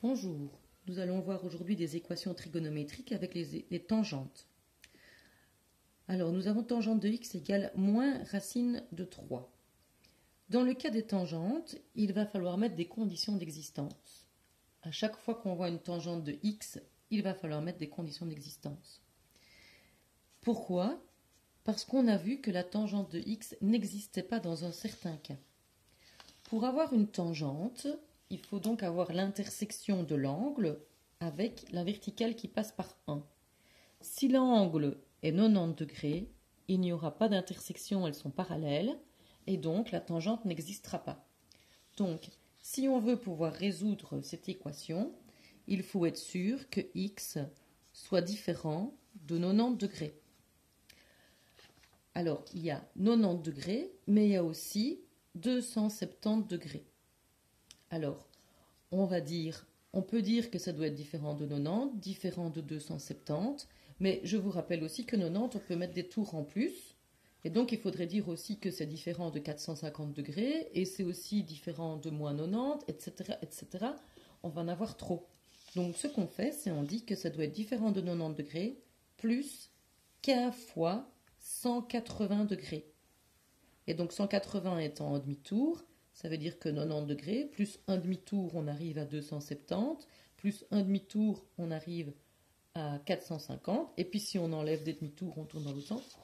Bonjour, nous allons voir aujourd'hui des équations trigonométriques avec les tangentes. Alors, nous avons tangente de x égale moins racine de 3. Dans le cas des tangentes, il va falloir mettre des conditions d'existence. À chaque fois qu'on voit une tangente de x, il va falloir mettre des conditions d'existence. Pourquoi? Parce qu'on a vu que la tangente de x n'existait pas dans un certain cas. Pour avoir une tangente, il faut donc avoir l'intersection de l'angle avec la verticale qui passe par 1. Si l'angle est 90 degrés, il n'y aura pas d'intersection, elles sont parallèles, et donc la tangente n'existera pas. Donc, si on veut pouvoir résoudre cette équation, il faut être sûr que x soit différent de 90 degrés. Alors, il y a 90 degrés, mais il y a aussi 270 degrés. Alors, on peut dire que ça doit être différent de 90, différent de 270, mais je vous rappelle aussi que 90, on peut mettre des tours en plus, et donc il faudrait dire aussi que c'est différent de 450 degrés, et c'est aussi différent de moins 90, etc., etc. On va en avoir trop. Donc ce qu'on fait, c'est on dit que ça doit être différent de 90 degrés, plus k fois 180 degrés. Et donc 180 étant en demi-tour, ça veut dire que 90 degrés, plus un demi-tour, on arrive à 270, plus un demi-tour, on arrive à 450, et puis si on enlève des demi-tours, on tourne dans l'autre sens.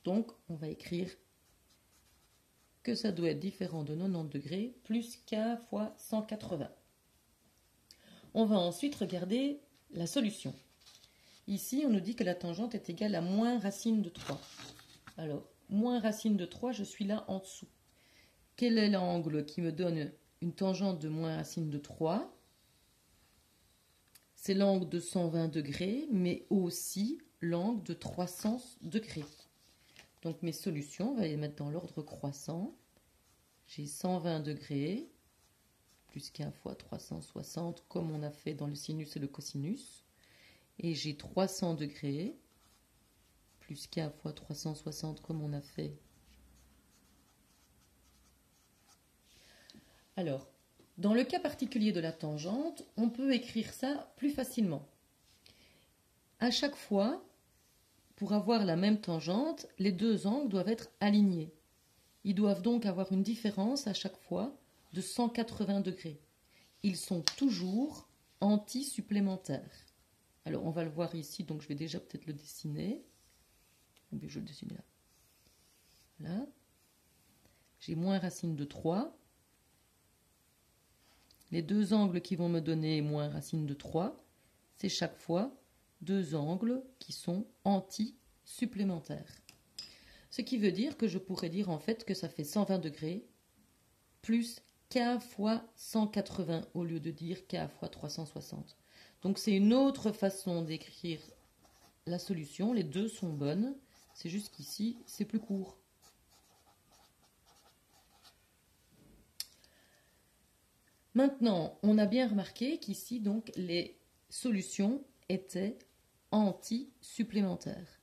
Donc, on va écrire que ça doit être différent de 90 degrés, plus k fois 180. On va ensuite regarder la solution. Ici, on nous dit que la tangente est égale à moins racine de 3. Alors, moins racine de 3, je suis là en dessous. Quel est l'angle qui me donne une tangente de moins racine de 3? C'est l'angle de 120 degrés, mais aussi l'angle de 300 degrés. Donc mes solutions, on va les mettre dans l'ordre croissant. J'ai 120 degrés, plus k fois 360, comme on a fait dans le sinus et le cosinus. Et j'ai 300 degrés, plus k fois 360, comme on a fait. Alors, dans le cas particulier de la tangente, on peut écrire ça plus facilement. À chaque fois, pour avoir la même tangente, les deux angles doivent être alignés. Ils doivent donc avoir une différence à chaque fois de 180 degrés. Ils sont toujours anti-supplémentaires. Alors, on va le voir ici, donc je vais déjà peut-être le dessiner. Je vais le dessiner là. Voilà. J'ai moins racine de 3. Les deux angles qui vont me donner moins racine de 3, c'est chaque fois deux angles qui sont anti-supplémentaires. Ce qui veut dire que je pourrais dire en fait que ça fait 120 degrés plus k fois 180 au lieu de dire k fois 360. Donc c'est une autre façon d'écrire la solution. Les deux sont bonnes. C'est juste qu'ici, c'est plus court. Maintenant, on a bien remarqué qu'ici, donc, les solutions étaient anti-supplémentaires.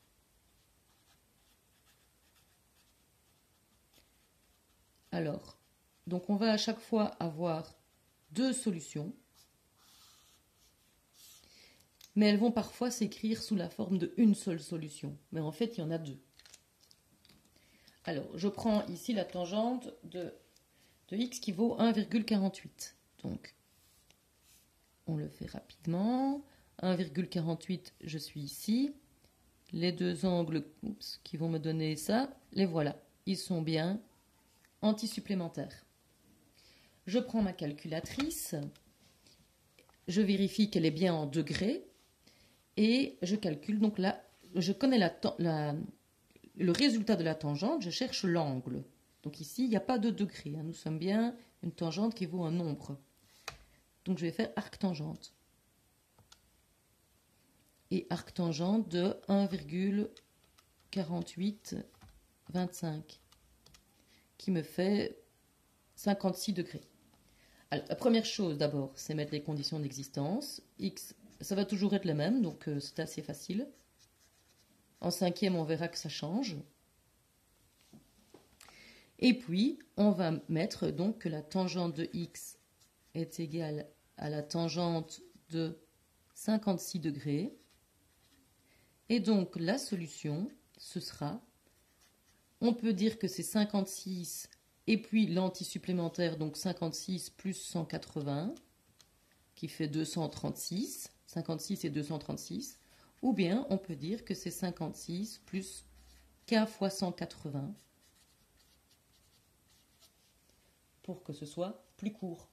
Alors, donc on va à chaque fois avoir deux solutions, mais elles vont parfois s'écrire sous la forme d'une seule solution. Mais en fait, il y en a deux. Alors, je prends ici la tangente de x qui vaut 1,48. Donc, on le fait rapidement. 1,48, je suis ici. Les deux angles qui vont me donner ça, les voilà. Ils sont bien anti-supplémentaires. Je prends ma calculatrice. Je vérifie qu'elle est bien en degrés. Et je calcule. Donc là, je connais le résultat de la tangente. Je cherche l'angle. Donc ici, il n'y a pas de degrés. Nous sommes bien une tangente qui vaut un nombre. Donc je vais faire arc-tangente. Et arc-tangente de 1,4825 qui me fait 56 degrés. Alors, la première chose d'abord, c'est mettre les conditions d'existence. X, ça va toujours être le même, donc c'est assez facile. En cinquième, on verra que ça change. Et puis, on va mettre donc que la tangente de x est égale à la tangente de 56 degrés. Et donc la solution, ce sera, on peut dire que c'est 56 et puis l'anti-supplémentaire, donc 56 plus 180, qui fait 236, 56 et 236, ou bien on peut dire que c'est 56 plus k fois 180, pour que ce soit plus court.